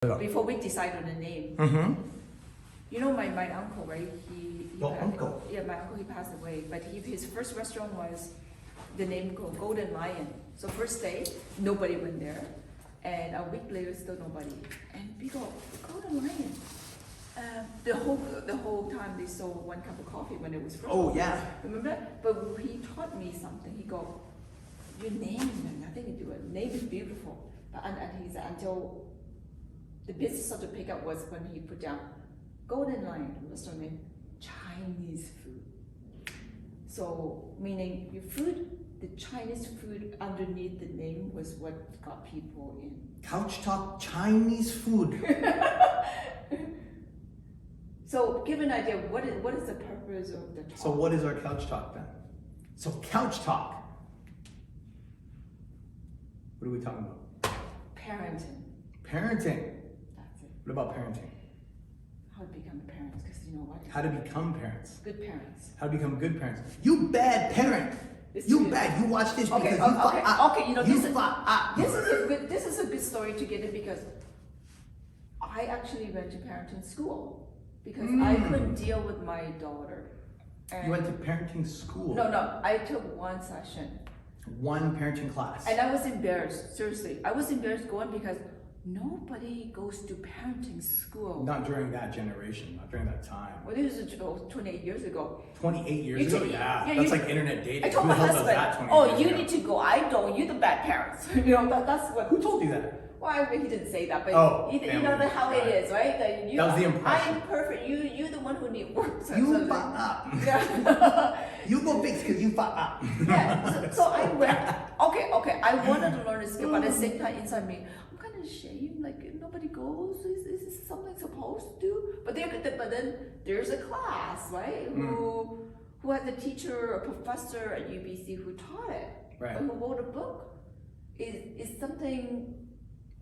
before we decide on the name. Mm-hmm. You know, my uncle, right? Your uncle? Yeah, my uncle, he passed away. But his first restaurant was the name called Golden Lion. So first day, nobody went there. And a week later, still nobody. And people, Golden Lion. The whole time they sold one cup of coffee when it was fresh. Oh, yeah. Remember? But he taught me something. He go, your name has nothing to do with it. Name is beautiful. But and he said until the business started to pick up was when he put down Golden Lion, restaurant name, Chinese food. So meaning your food, the Chinese food underneath the name was what got people in. Couch Talk Chinese food. So give an idea, what is the purpose of the talk? So what is our Couch Talk then? So Couch Talk. What are we talking about? Parenting. Parenting. That's it. What about parenting? How to become a parent, because you know what? How to become parents. Good parents. How to become good parents. You bad parent. It's You true. bad. You watch this Okay, because you fuck up. okay, you know, You this is fuck up. this is a good story to get in because I actually went to parenting school because I couldn't deal with my daughter. And You went to parenting school. No, I took one session. One parenting class. And I was embarrassed, seriously. I was embarrassed going because nobody goes to parenting school. Not during that generation, not during that time. Well, this was 28 years ago. 28 years You ago? take- Yeah. yeah, That's you- like internet dating. I told Who my the hell does husband, that 28 oh, years you ago? need to go. I don't. You're the bad parents. You know, that's what. Who told you that? Well, I mean, he didn't say that, but Oh, you know family. how it is, right? That, That was the impression. I'm perfect. You're the one who needs work. So- You so- fuck up. Yeah. You go fix because you fuck up. Yeah. So I went. Okay. I wanted to learn a skill, but at the same time, inside me, I'm kind of ashamed. Like nobody goes. Is this something supposed to do? But then there's a class, right? Who had a teacher or professor at UBC who taught it, Right. who wrote a book. Is something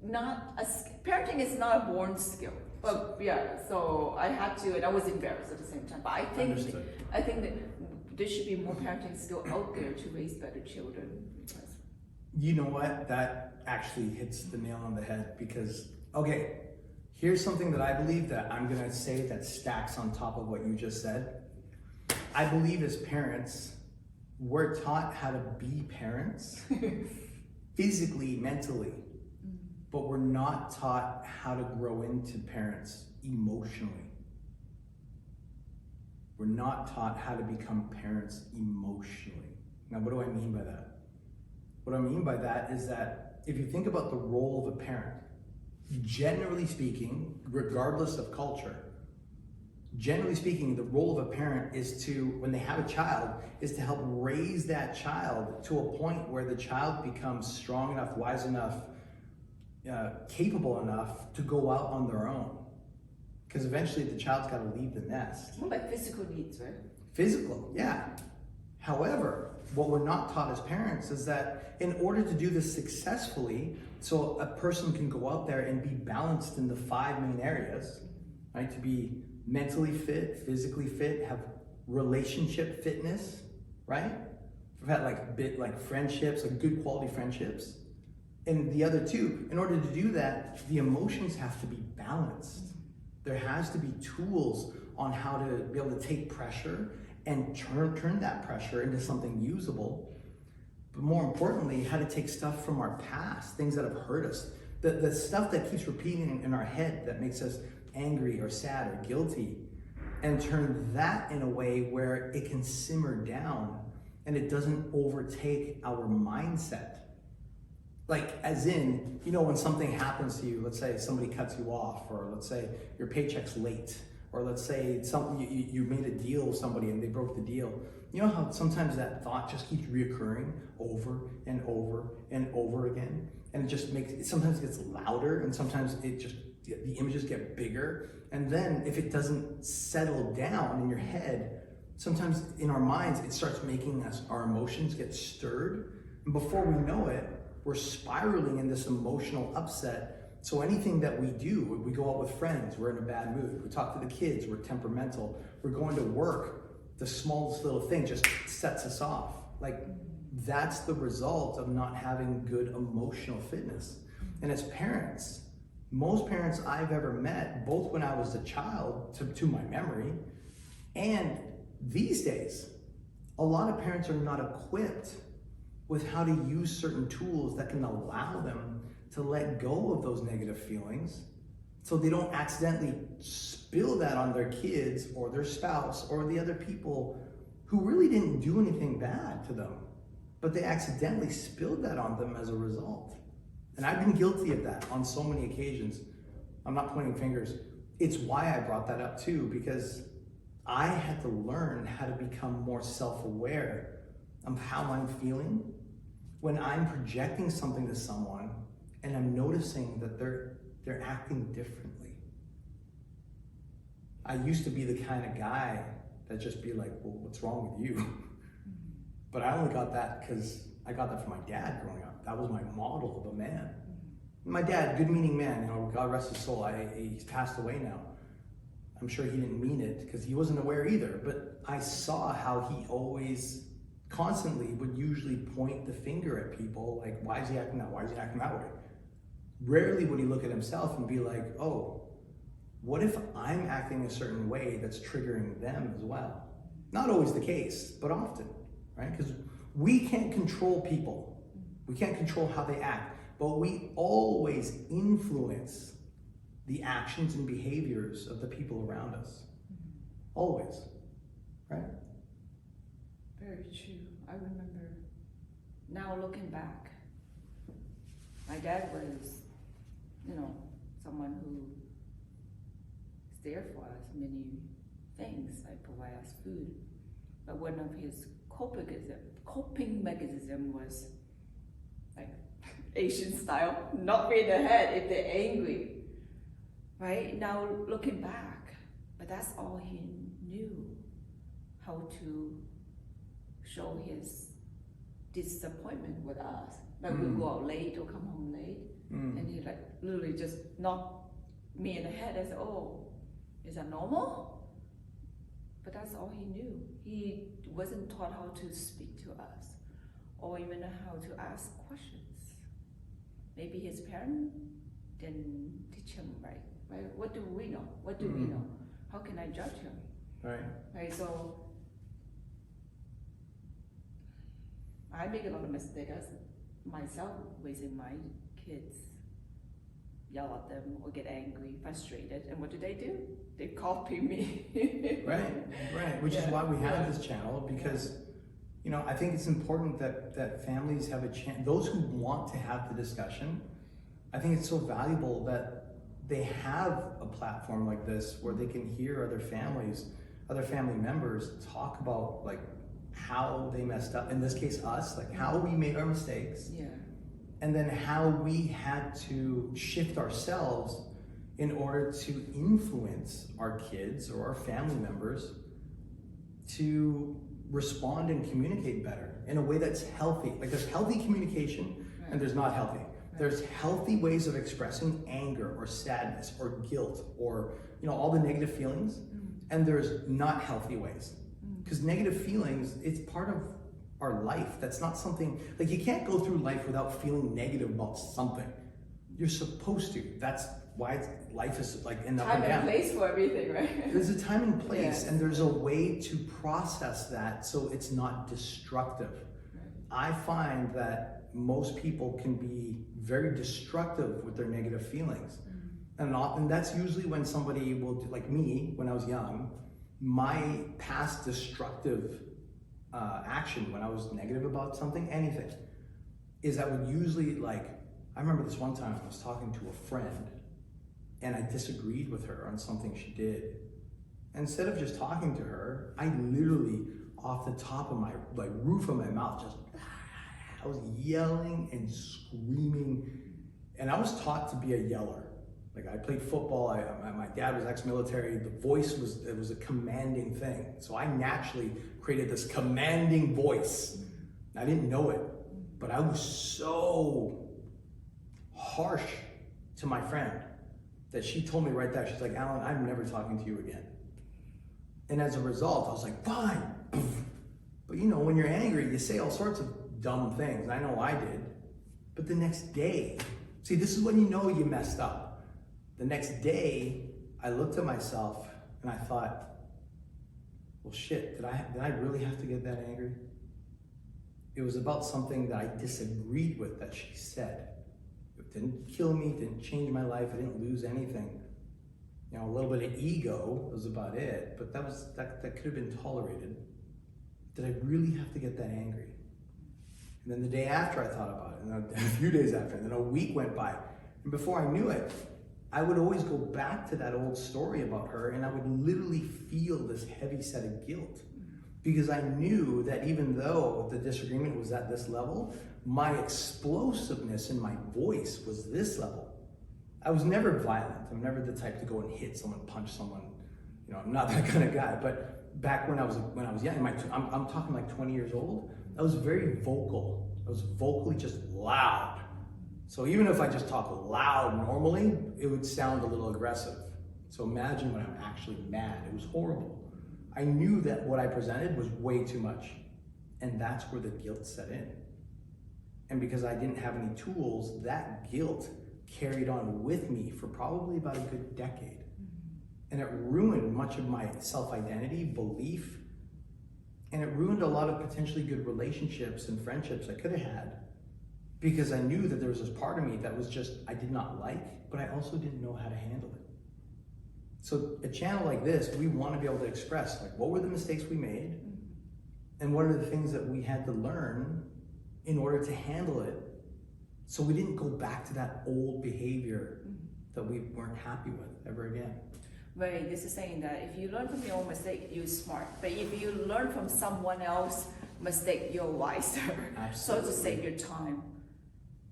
not a parenting is not a born skill. But yeah, so I had to, and I was embarrassed at the same time. But Understood. I think that there should be more parenting skill out there to raise better children. You know what? That actually hits the nail on the head because, okay, here's something that I believe that I'm going to say that stacks on top of what you just said. I believe as parents, we're taught how to be parents physically, mentally, but we're not taught how to grow into parents emotionally. We're not taught how to become parents emotionally. Now, what do I mean by that? What I mean by that is that if you think about the role of a parent, generally speaking, regardless of culture, generally speaking, the role of a parent is to, when they have a child, is to help raise that child to a point where the child becomes strong enough, wise enough, capable enough to go out on their own. Because eventually the child's got to leave the nest. More like physical needs, right? Physical, yeah. However, what we're not taught as parents is that in order to do this successfully, so a person can go out there and be balanced in the 5 main areas, right? To be mentally fit, physically fit, have relationship fitness, right? We've had like friendships, like good quality friendships. And the other two, in order to do that, the emotions have to be balanced. There has to be tools on how to be able to take pressure and turn that pressure into something usable. But more importantly, how to take stuff from our past, things that have hurt us, the stuff that keeps repeating in our head that makes us angry or sad or guilty, and turn that in a way where it can simmer down and it doesn't overtake our mindset. Like, as in, you know, when something happens to you, let's say somebody cuts you off, or let's say your paycheck's late, or let's say something you made a deal with somebody and they broke the deal. You know how sometimes that thought just keeps reoccurring over and over and over again, and it just sometimes it gets louder, and sometimes the images get bigger, and then if it doesn't settle down in your head, sometimes in our minds it starts making our emotions get stirred, and before we know it, we're spiraling in this emotional upset. So anything that we do, we go out with friends, we're in a bad mood. We talk to the kids, we're temperamental. We're going to work, the smallest little thing just sets us off. Like, that's the result of not having good emotional fitness. And as parents, Most parents I've ever met, both when I was a child, to my memory, and these days, a lot of parents are not equipped with how to use certain tools that can allow them to let go of those negative feelings so they don't accidentally spill that on their kids or their spouse or the other people who really didn't do anything bad to them, but they accidentally spilled that on them as a result. And I've been guilty of that on so many occasions. I'm not pointing fingers. It's why I brought that up too, because I had to learn how to become more self-aware of how I'm feeling when I'm projecting something to someone and I'm noticing that they're acting differently. I used to be the kind of guy that just be like, well, what's wrong with you? But I only got that because I got that from my dad growing up. That was my model of a man. My dad, good meaning man, you know, God rest his soul. He's passed away now. I'm sure he didn't mean it because he wasn't aware either, but I saw how he always constantly would usually point the finger at people like, why is he acting that way? Why is he acting that way? Rarely would he look at himself and be like, oh, what if I'm acting a certain way that's triggering them as well? Not always the case, but often, right? Because we can't control people. We can't control how they act, but we always influence the actions and behaviors of the people around us. Always, right? Very true. I remember, now looking back, my dad was, you know, someone who is there for us many things, like provide us food. But one of his coping mechanism was like Asian style, knock me in the head if they're angry. Right? Now looking back, but that's all he knew, how to show his disappointment with us. Like we go out late or come home late, and he like literally just knocked me in the head and said, oh, is that normal? But that's all he knew. He wasn't taught how to speak to us or even how to ask questions. Maybe his parents didn't teach him right. Right? What do we know? What do we know? How can I judge him? Right. Right. So I make a lot of mistakes myself raising my kids, yell at them or get angry, frustrated, and what do? They copy me. Right. Which is why we have this channel, because you know, I think it's important that families have a chance. Those who want to have the discussion, I think it's so valuable that they have a platform like this where they can hear other family members talk about like how they messed up. In this case, us, like how we made our mistakes. Yeah. And then how we had to shift ourselves in order to influence our kids or our family members to respond and communicate better in a way that's healthy. Like there's healthy communication and there's not healthy. There's healthy ways of expressing anger or sadness or guilt or, you know, all the negative feelings. And there's not healthy ways. Because negative feelings, it's part of our life. That's not something, like you can't go through life without feeling negative about something. You're supposed to. That's why life is like in up and down. Time and place for everything, right? There's a time and place, Yes. and there's a way to process that so it's not destructive. I find that most people can be very destructive with their negative feelings. And that's usually when somebody will do, like me, when I was young, my past destructive action when I was negative about something, anything, is I would usually like, I remember this one time I was talking to a friend and I disagreed with her on something she did. Instead of just talking to her, I literally, off the top of my, like roof of my mouth, just, I was yelling and screaming. And I was taught to be a yeller. Like I played football, my dad was ex-military, the voice it was a commanding thing. So I naturally created this commanding voice. I didn't know it, but I was so harsh to my friend that she told me right there, she's like, Alan, I'm never talking to you again. And as a result, I was like, fine. But you know, when you're angry, you say all sorts of dumb things. I know I did. But the next day, see, this is when you know you messed up. The next day, I looked at myself and I thought, well, shit, did I really have to get that angry? It was about something that I disagreed with that she said. It didn't kill me, didn't change my life, I didn't lose anything. You know, a little bit of ego was about it, but that could have been tolerated. Did I really have to get that angry? And then the day after I thought about it, and then a few days after, and then a week went by. And before I knew it, I would always go back to that old story about her, and I would literally feel this heavy set of guilt. Because I knew that even though the disagreement was at this level, my explosiveness in my voice was this level. I was never violent. I'm never the type to go and hit someone, punch someone. You know, I'm not that kind of guy. But back when I was young, I'm talking like 20 years old, I was very vocal. I was vocally just loud. So even if I just talk loud normally, it would sound a little aggressive. So imagine when I'm actually mad. It was horrible. I knew that what I presented was way too much. And that's where the guilt set in. And because I didn't have any tools, that guilt carried on with me for probably about a good decade. And it ruined much of my self-identity, belief, and it ruined a lot of potentially good relationships and friendships I could have had, because I knew that there was this part of me that was just, I did not like, but I also didn't know how to handle it. So a channel like this, we want to be able to express, like, what were the mistakes we made, and what are the things that we had to learn in order to handle it, so we didn't go back to that old behavior that we weren't happy with ever again. Right, this is saying that if you learn from your own mistake, you're smart. But if you learn from someone else's mistake, you're wiser. So to save your time.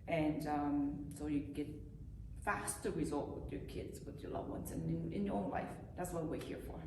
And so you get faster result with your kids, with your loved ones, and in your own life. That's what we're here for.